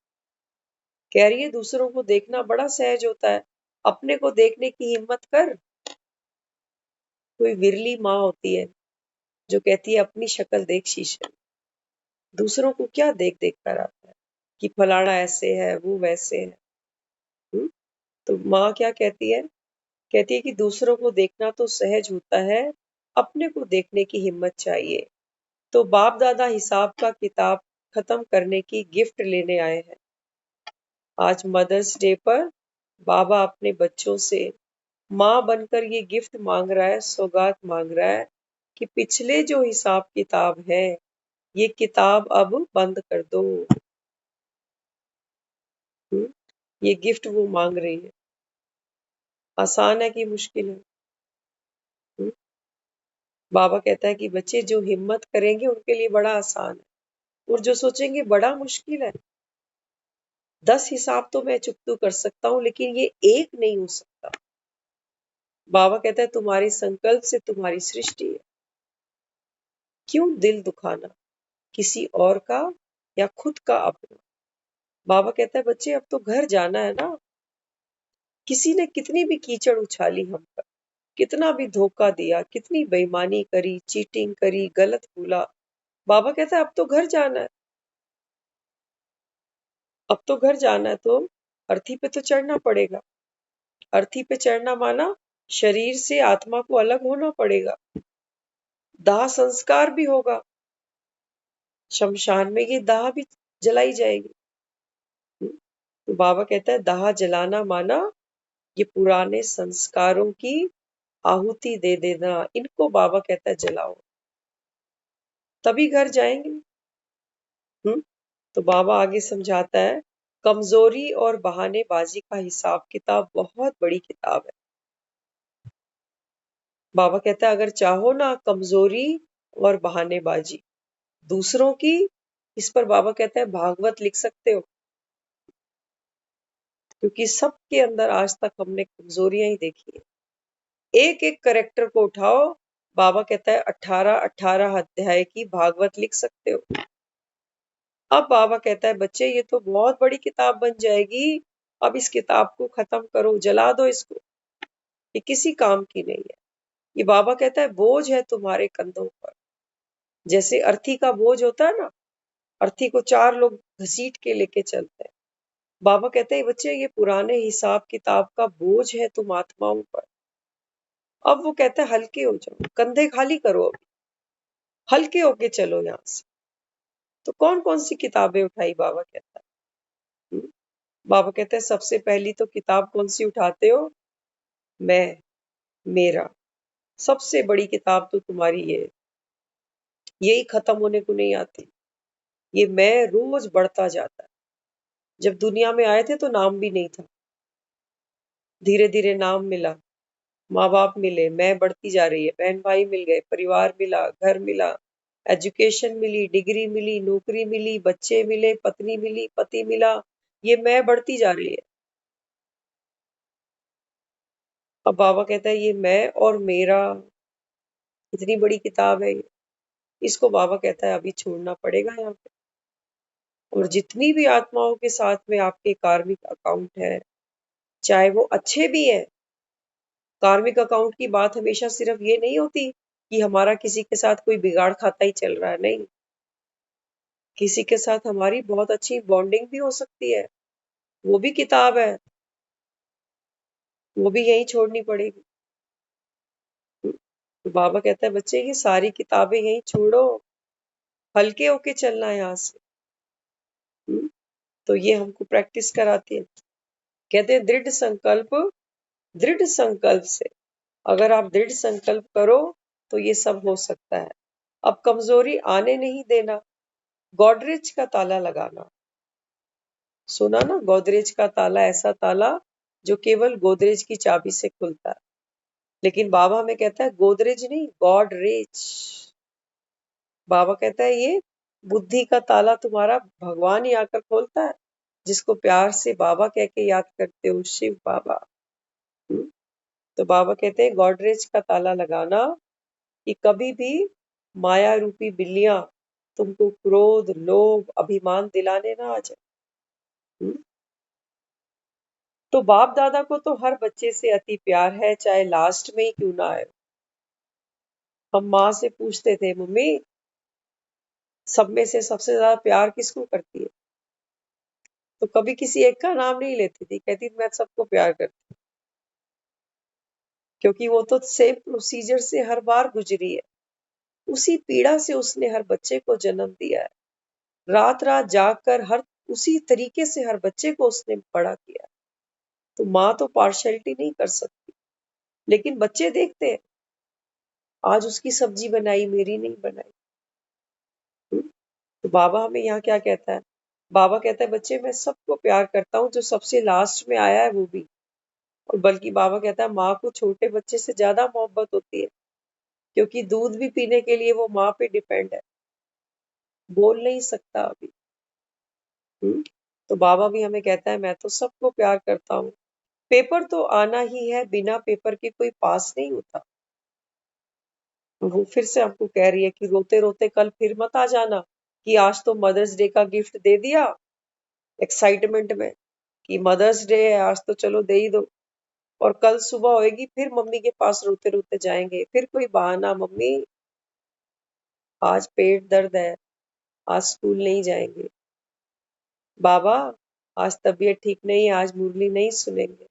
कह रही है दूसरों को देखना बड़ा सहज होता है, अपने को देखने की हिम्मत कर। कोई विरली माँ होती है जो कहती है अपनी शक्ल देख शीशे में, दूसरों को क्या देख देख कर आता है कि फलाना ऐसे है वो वैसे है। हुँ? तो माँ क्या कहती है कि दूसरों को देखना तो सहज होता है, अपने को देखने की हिम्मत चाहिए। तो बाप दादा हिसाब का किताब खत्म करने की गिफ्ट लेने आए हैं। आज मदर्स डे पर बाबा अपने बच्चों से माँ बनकर ये गिफ्ट मांग रहा है, सौगात मांग रहा है कि पिछले जो हिसाब किताब है, ये किताब अब बंद कर दो। हुँ? ये गिफ्ट वो मांग रही है। आसान है कि मुश्किल है? हुँ? बाबा कहता है कि बच्चे जो हिम्मत करेंगे उनके लिए बड़ा आसान है, और जो सोचेंगे बड़ा मुश्किल है। 10 हिसाब तो मैं चुकतू कर सकता हूँ, लेकिन ये एक नहीं हो सकता। बाबा कहता है तुम्हारे संकल्प से तुम्हारी सृष्टि है, क्यों दिल दुखाना किसी और का या खुद का अपना। बाबा कहता है बच्चे अब तो घर जाना है ना। किसी ने कितनी भी कीचड़ उछाली हम पर, कितना भी धोखा दिया, कितनी बेईमानी करी, चीटिंग करी, गलत बोला, बाबा कहता है अब तो घर जाना है। अब तो घर जाना है, तो अर्थी पे तो चढ़ना पड़ेगा। अर्थी पे चढ़ना माना शरीर से आत्मा को अलग होना पड़ेगा, दाह संस्कार भी होगा, शमशान में ये दाह भी जलाई जाएगी। तो बाबा कहता है दाह जलाना माना ये पुराने संस्कारों की आहुति दे देना, इनको बाबा कहता है जलाओ, तभी घर जाएंगे। हम्म? तो बाबा आगे समझाता है कमजोरी और बहानेबाजी का हिसाब किताब बहुत बड़ी किताब है। बाबा कहता है अगर चाहो ना कमजोरी और बहानेबाजी दूसरों की, इस पर बाबा कहता है भागवत लिख सकते हो, क्योंकि सबके अंदर आज तक हमने कमजोरियां ही देखी है। एक एक करेक्टर को उठाओ, बाबा कहता है 18 अध्याय की भागवत लिख सकते हो। अब बाबा कहता है बच्चे ये तो बहुत बड़ी किताब बन जाएगी, अब इस किताब को खत्म करो, जला दो इसको, ये किसी काम की नहीं है। ये बाबा कहता है बोझ है तुम्हारे कंधों पर। जैसे अर्थी का बोझ होता है ना, अर्थी को 4 लोग घसीट के लेके चलते हैं। बाबा कहते हैं बच्चे ये पुराने हिसाब किताब का बोझ है तुम आत्माओं पर। अब वो कहता है हल्के हो जाओ, कंधे खाली करो, अभी हल्के होके चलो यहाँ से। तो कौन कौन सी किताबें उठाई बाबा कहता है? हम्म? बाबा कहते हैं सबसे पहली तो किताब कौन सी उठाते हो? मैं, मेरा। सबसे बड़ी किताब तो तुम्हारी ये है। यही खत्म होने को नहीं आती। ये मैं रोज बढ़ता जाता है। जब दुनिया में आए थे तो नाम भी नहीं था, धीरे धीरे नाम मिला, माँ बाप मिले, मैं बढ़ती जा रही है, बहन भाई मिल गए, परिवार मिला, घर मिला, एजुकेशन मिली, डिग्री मिली, नौकरी मिली, बच्चे मिले, पत्नी मिली, पति मिला, ये मैं बढ़ती जा रही है। अब बाबा कहता है ये मैं और मेरा, इतनी बड़ी किताब है ये। इसको बाबा कहता है अभी छोड़ना पड़ेगा यहाँ पे। और जितनी भी आत्माओं के साथ में आपके कार्मिक अकाउंट है, चाहे वो अच्छे भी हैं, कार्मिक अकाउंट की बात हमेशा सिर्फ ये नहीं होती कि हमारा किसी के साथ कोई बिगाड़ खाता ही चल रहा है, नहीं। किसी के साथ हमारी बहुत अच्छी बॉन्डिंग भी हो सकती है, वो भी किताब है, वो भी यहीं छोड़नी पड़ेगी। तो बाबा कहता है बच्चे ये सारी किताबें यहीं छोड़ो, हल्के होके चलना है यहाँ से। तो ये हमको प्रैक्टिस कराती है। कहते हैं दृढ़ संकल्प से, अगर आप दृढ़ संकल्प करो तो ये सब हो सकता है। अब कमजोरी आने नहीं देना, गोदरेज का ताला लगाना। सुना ना, गोदरेज का ताला ऐसा ताला जो केवल गोदरेज की चाबी से खुलता है। लेकिन बाबा हमें कहता है गोदरेज नहीं, गॉडरेज। बाबा कहता है ये बुद्धि का ताला तुम्हारा भगवान ही आकर खोलता है, जिसको प्यार से बाबा कह के याद करते हो, शिव बाबा। हम्म? तो बाबा कहते हैं गॉडरेज का ताला लगाना कि कभी भी माया रूपी बिल्लियां तुमको क्रोध, लोभ, अभिमान दिलाने ना आ जाए। हम्म? तो बाप दादा को तो हर बच्चे से अति प्यार है, चाहे लास्ट में ही क्यों ना आए। हम माँ से पूछते थे मम्मी सब में से सबसे ज्यादा प्यार किसको करती है? तो कभी किसी एक का नाम नहीं लेती थी, कहती थी मैं सबको प्यार करती, क्योंकि वो तो सेम प्रोसीजर से हर बार गुजरी है। उसी पीड़ा से उसने हर बच्चे को जन्म दिया है, रात रात जाग कर हर उसी तरीके से हर बच्चे को उसने बड़ा किया। तो माँ तो पार्शलिटी नहीं कर सकती, लेकिन बच्चे देखते हैं आज उसकी सब्जी बनाई मेरी नहीं बनाई। तो बाबा हमें यहाँ क्या कहता है? बाबा कहता है बच्चे मैं सबको प्यार करता हूँ, जो सबसे लास्ट में आया है वो भी। और बल्कि बाबा कहता है माँ को छोटे बच्चे से ज्यादा मोहब्बत होती है, क्योंकि दूध भी पीने के लिए वो माँ पे डिपेंड है, बोल नहीं सकता अभी। तो बाबा भी हमें कहता है मैं तो सबको प्यार करता हूँ। पेपर तो आना ही है, बिना पेपर के कोई पास नहीं होता। वो फिर से आपको कह रही है कि रोते रोते कल फिर मत आ जाना कि आज तो मदर्स डे का गिफ्ट दे दिया एक्साइटमेंट में कि मदर्स डे है आज तो चलो दे ही दो, और कल सुबह होएगी फिर मम्मी के पास रोते रोते जाएंगे, फिर कोई बहाना, मम्मी आज पेट दर्द है, आज स्कूल नहीं जाएंगे, बाबा आज तबीयत ठीक नहीं है, आज मुरली नहीं सुनेंगे।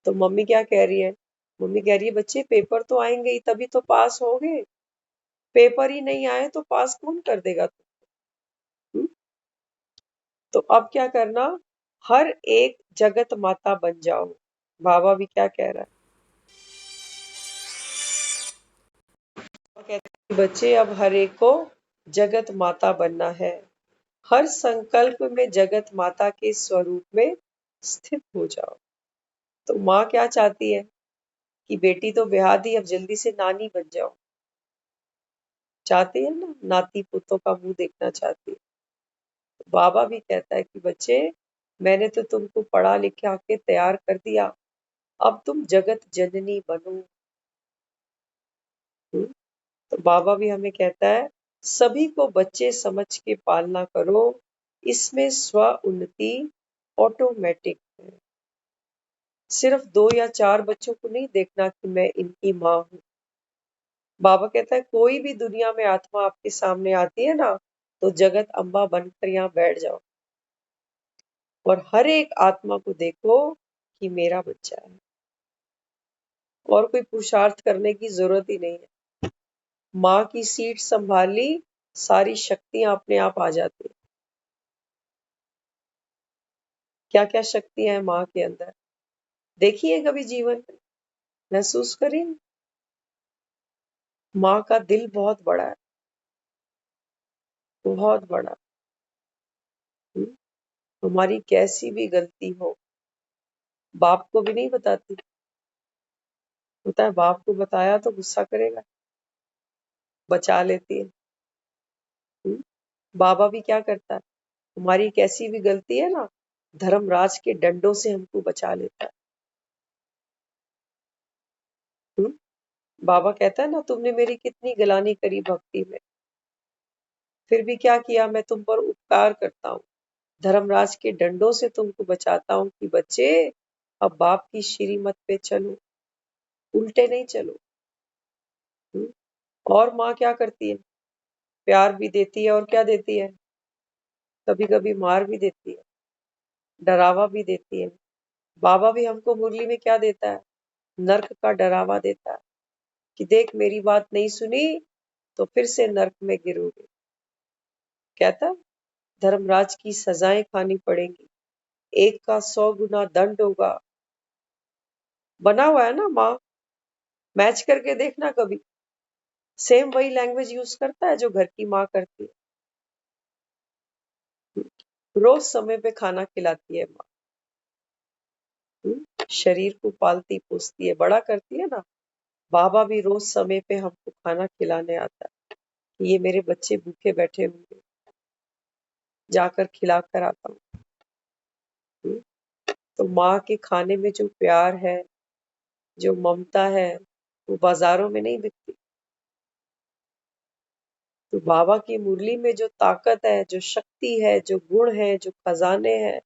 तो मम्मी क्या कह रही है? मम्मी कह रही है बच्चे पेपर तो आएंगे ही तभी तो पास होगे, पेपर ही नहीं आए तो पास कौन कर देगा तुम? तो अब क्या करना, हर एक जगत माता बन जाओ। बाबा भी क्या कह रहा है? वो कहते हैं कि बच्चे अब हर एक को जगत माता बनना है, हर संकल्प में जगत माता के स्वरूप में स्थित हो जाओ। तो माँ क्या चाहती है कि बेटी तो ब्याह दी, अब जल्दी से नानी बन जाओ। चाहती है ना, नाती पुतों का मुंह देखना चाहती है। तो बाबा भी कहता है कि बच्चे मैंने तो तुमको पढ़ा लिखा के तैयार कर दिया, अब तुम जगत जननी बनो। तो बाबा भी हमें कहता है सभी को बच्चे समझ के पालना करो, इसमें स्व उन्नति ऑटोमेटिक है। सिर्फ 2 या 4 बच्चों को नहीं देखना कि मैं इनकी माँ हूँ। बाबा कहता है कोई भी दुनिया में आत्मा आपके सामने आती है ना, तो जगत अम्बा बनकर यहाँ बैठ जाओ और हर एक आत्मा को देखो कि मेरा बच्चा है, और कोई पुरुषार्थ करने की जरूरत ही नहीं है। माँ की सीट संभाली, सारी शक्तियां अपने आप आ जाती है। क्या क्या शक्तियां हैं माँ के अंदर, देखिए कभी जीवन में, महसूस करिए। माँ का दिल बहुत बड़ा है, बहुत बड़ा। हम्म, हमारी कैसी भी गलती हो बाप को भी नहीं बताती, होता है बाप को बताया तो गुस्सा करेगा, बचा लेती है। हम्म, बाबा भी क्या करता है, हमारी कैसी भी गलती है ना, धर्मराज के डंडों से हमको बचा लेता है। हम्म, बाबा कहता है ना तुमने मेरी कितनी गलानी करी भक्ति में, फिर भी क्या किया, मैं तुम पर उपकार करता हूँ, धर्मराज के डंडों से तुमको बचाता हूँ कि बच्चे अब बाप की श्रीमत पे चलो, उल्टे नहीं चलो। हम्म, और माँ क्या करती है, प्यार भी देती है और क्या देती है, कभी कभी मार भी देती है, डरावा भी देती है। बाबा भी हमको मुरली में क्या देता है, नर्क का डरावा देता है कि देख मेरी बात नहीं सुनी तो फिर से नर्क में गिरोगे। कहता धर्मराज की सजाएं खानी पड़ेंगी, एक का 100 गुना दंड होगा। बना हुआ है ना माँ, मैच करके देखना कभी, सेम वही लैंग्वेज यूज करता है जो घर की माँ करती है। रोज समय पे खाना खिलाती है माँ, शरीर को पालती पोसती है, बड़ा करती है ना। बाबा भी रोज समय पे हमको खाना खिलाने आता है कि ये मेरे बच्चे भूखे बैठे होंगे, जाकर खिला कर आता हूँ। तो माँ के खाने में जो प्यार है, जो ममता है, वो बाजारों में नहीं बिकती। तो बाबा की मुरली में जो ताकत है, जो शक्ति है, जो गुण है, जो खजाने हैं,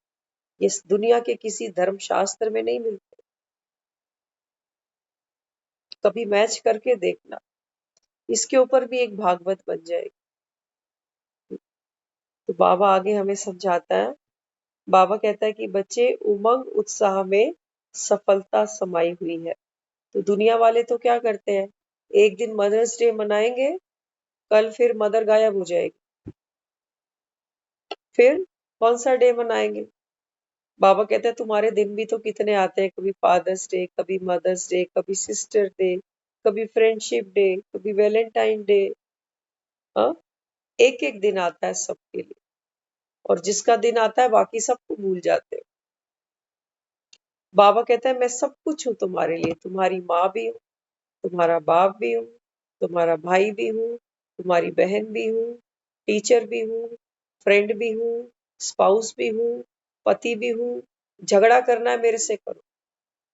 इस दुनिया के किसी धर्म शास्त्र में नहीं मिलते। कभी मैच करके देखना, इसके ऊपर भी एक भागवत बन जाएगी। तो बाबा आगे हमें समझाता है, बाबा कहता है कि बच्चे उमंग उत्साह में सफलता समाई हुई है। तो दुनिया वाले तो क्या करते हैं, एक दिन मदर्स डे मनाएंगे, कल फिर मदर गायब हो जाएगी, फिर कौन सा डे मनाएंगे। बाबा कहते हैं तुम्हारे दिन भी तो कितने आते हैं, कभी फादर्स डे, कभी मदर्स डे, कभी सिस्टर डे, कभी फ्रेंडशिप डे, कभी वैलेंटाइन डे। हाँ, एक एक दिन आता है सबके लिए, और जिसका दिन आता है बाकी सबको भूल जाते हैं। बाबा कहता है मैं सब कुछ हूँ तुम्हारे लिए, तुम्हारी माँ भी हूँ, तुम्हारा बाप भी हूँ, तुम्हारा भाई भी हूँ, तुम्हारी बहन भी हूँ, टीचर भी हूँ, फ्रेंड भी हूँ, स्पाउस भी हूँ, पति भी हूँ। झगड़ा करना है मेरे से करो,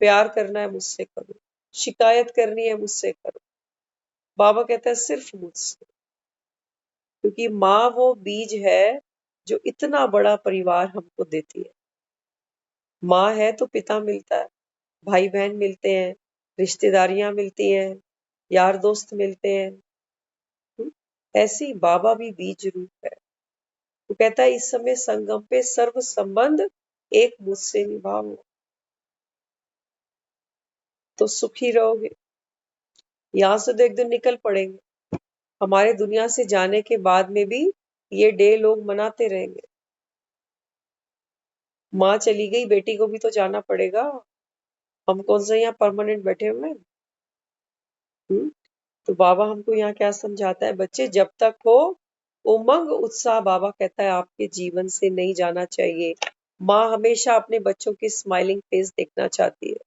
प्यार करना है मुझसे करो, शिकायत करनी है मुझसे करो। बाबा कहता है सिर्फ मुझसे, क्योंकि माँ वो बीज है जो इतना बड़ा परिवार हमको देती है। माँ है तो पिता मिलता है, भाई बहन मिलते हैं, रिश्तेदारियां मिलती हैं, यार दोस्त मिलते हैं। हम्म, ऐसी बाबा भी बीज रूप है। वो कहता है इस समय संगम पे सर्व संबंध एक मुझसे निभाओ तो सुखी रहोगे। यहाँ से तो एक दिन निकल पड़ेंगे, हमारे दुनिया से जाने के बाद में भी ये डे लोग मनाते रहेंगे। माँ चली गई, बेटी को भी तो जाना पड़ेगा, हम कौन सा यहाँ परमानेंट बैठे हुए हैं। हम्म, तो बाबा हमको यहाँ क्या समझाता है, बच्चे जब तक हो उमंग उत्साह, बाबा कहता है आपके जीवन से नहीं जाना चाहिए। माँ हमेशा अपने बच्चों की स्माइलिंग फेस देखना चाहती है,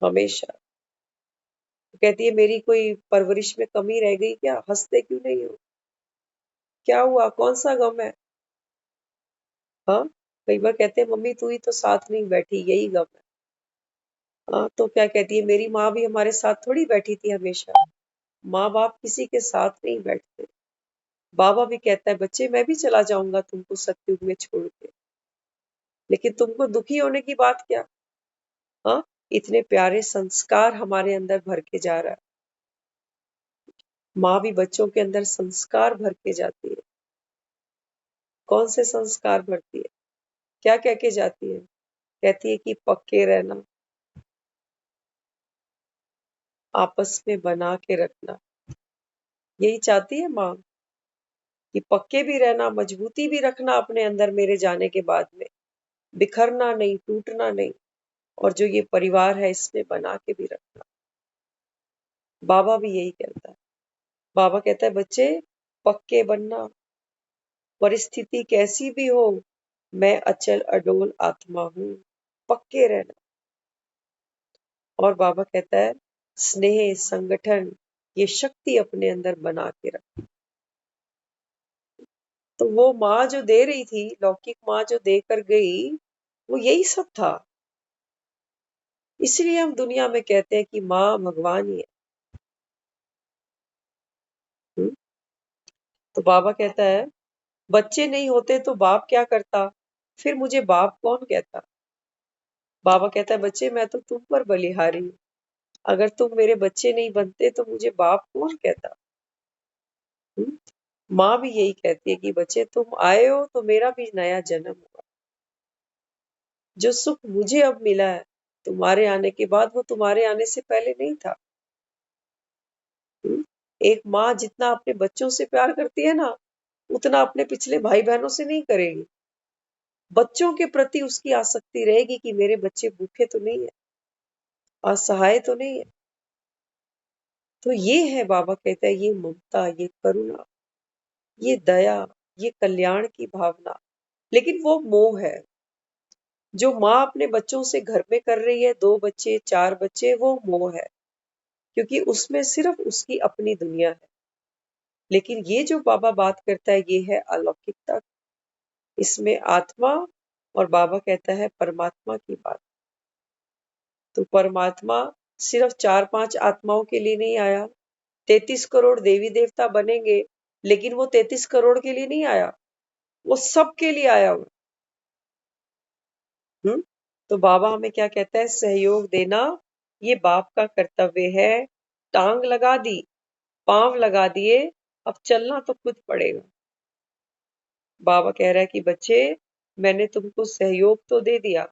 हमेशा। तो कहती है मेरी कोई परवरिश में कमी रह गई क्या, हंसते क्यों नहीं हो, क्या हुआ, कौन सा गम है। हाँ, कई बार कहते हैं मम्मी तू ही तो साथ नहीं बैठी, यही गम है। हाँ, तो क्या कहती है मेरी माँ भी हमारे साथ थोड़ी बैठी थी हमेशा, माँ बाप किसी के साथ नहीं बैठते। बाबा भी कहता है बच्चे मैं भी चला जाऊंगा तुमको सतयुग में छोड़ के, लेकिन तुमको दुखी होने की बात क्या। हाँ, इतने प्यारे संस्कार हमारे अंदर भर के जा रहा है। माँ भी बच्चों के अंदर संस्कार भर के जाती है। कौन से संस्कार भरती है, क्या कह के जाती है? कहती है कि पक्के रहना, आपस में बना के रखना। यही चाहती है माँ कि पक्के भी रहना, मजबूती भी रखना अपने अंदर मेरे जाने के बाद में, बिखरना नहीं, टूटना नहीं, और जो ये परिवार है इसमें बना के भी रखना। बाबा भी यही कहता है। बाबा कहता है बच्चे पक्के बनना, परिस्थिति कैसी भी हो, मैं अचल अडोल आत्मा हूं, पक्के रहना। और बाबा कहता है स्नेह, संगठन, ये शक्ति अपने अंदर बना के रख। तो वो माँ जो दे रही थी, लौकिक माँ जो देकर गई, वो यही सब था। इसलिए हम दुनिया में कहते हैं कि माँ भगवान ही है। हुँ? तो बाबा कहता है बच्चे नहीं होते तो बाप क्या करता, फिर मुझे बाप कौन कहता। बाबा कहता है बच्चे मैं तो तुम पर बलिहारी हूँ, अगर तुम मेरे बच्चे नहीं बनते तो मुझे बाप कौन कहता। हुँ? माँ भी यही कहती है कि बच्चे तुम आए हो तो मेरा भी नया जन्म हुआ। जो सुख मुझे अब मिला है तुम्हारे आने के बाद, वो तुम्हारे आने से पहले नहीं था। हुँ? एक माँ जितना अपने बच्चों से प्यार करती है ना, उतना अपने पिछले भाई बहनों से नहीं करेगी। बच्चों के प्रति उसकी आसक्ति रहेगी कि मेरे बच्चे भूखे तो नहीं है, असहाय तो नहीं है। तो ये है, बाबा कहता है, ये ममता, ये करुणा, ये दया, ये कल्याण की भावना। लेकिन वो मोह है जो माँ अपने बच्चों से घर में कर रही है, 2 बच्चे, 4 बच्चे, वो मोह है, क्योंकि उसमें सिर्फ उसकी अपनी दुनिया है। लेकिन ये जो बाबा बात करता है, ये है अलौकिकता। इसमें आत्मा, और बाबा कहता है परमात्मा की बात। तो परमात्मा सिर्फ 4-5 आत्माओं के लिए नहीं आया। 33 करोड़ देवी देवता बनेंगे, लेकिन वो 33 करोड़ के लिए नहीं आया, वो सबके लिए आया हुआ। तो बाबा हमें क्या कहता है, सहयोग देना ये बाप का कर्तव्य है। टांग लगा दी, पांव लगा दिए, अब चलना तो खुद पड़ेगा। बाबा कह रहा है कि बच्चे मैंने तुमको सहयोग तो दे दिया,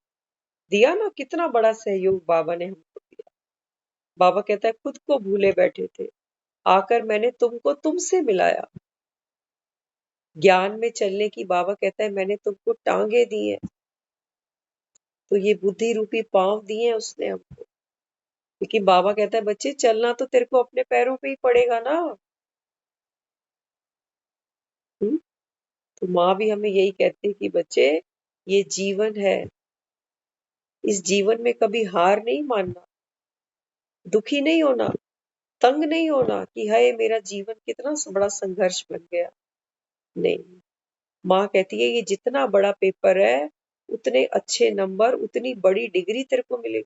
दिया ना, कितना बड़ा सहयोग बाबा ने हमको दिया। बाबा कहता है खुद को भूले बैठे थे, आकर मैंने तुमको तुमसे मिलाया। ज्ञान में चलने की बाबा कहता है मैंने तुमको टांगे दी है, तो ये बुद्धि रूपी पांव दिए हैं उसने हमको। लेकिन बाबा कहता है बच्चे चलना तो तेरे को अपने पैरों पे ही पड़ेगा ना। हुँ? तो माँ भी हमें यही कहती है कि बच्चे ये जीवन है, इस जीवन में कभी हार नहीं मानना, दुखी नहीं होना, तंग नहीं होना कि हाय मेरा जीवन कितना बड़ा संघर्ष बन गया। नहीं, माँ कहती है ये जितना बड़ा पेपर है, उतने अच्छे नंबर, उतनी बड़ी डिग्री तेरे को मिलेगी।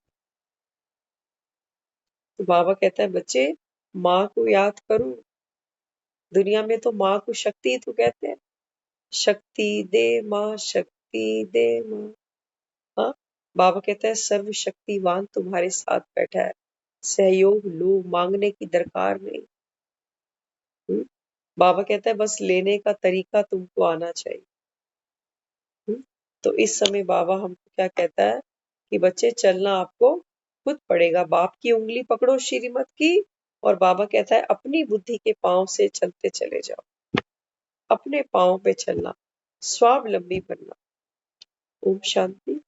तो बाबा कहता है बच्चे माँ को याद करो। दुनिया में तो माँ को शक्ति तो कहते हैं, शक्ति दे माँ, शक्ति दे माँ। हाँ, बाबा कहता है सर्वशक्तिवान तुम्हारे साथ बैठा है, सहयोग लो, मांगने की दरकार नहीं। हुँ? बाबा कहता है बस लेने का तरीका तुमको आना चाहिए। हुँ? तो इस समय बाबा हमको क्या कहता है कि बच्चे चलना आपको खुद पड़ेगा, बाप की उंगली पकड़ो श्रीमत की, और बाबा कहता है अपनी बुद्धि के पांव से चलते चले जाओ, अपने पांव पे चलना, स्वावलंबी बनना। ओम शांति।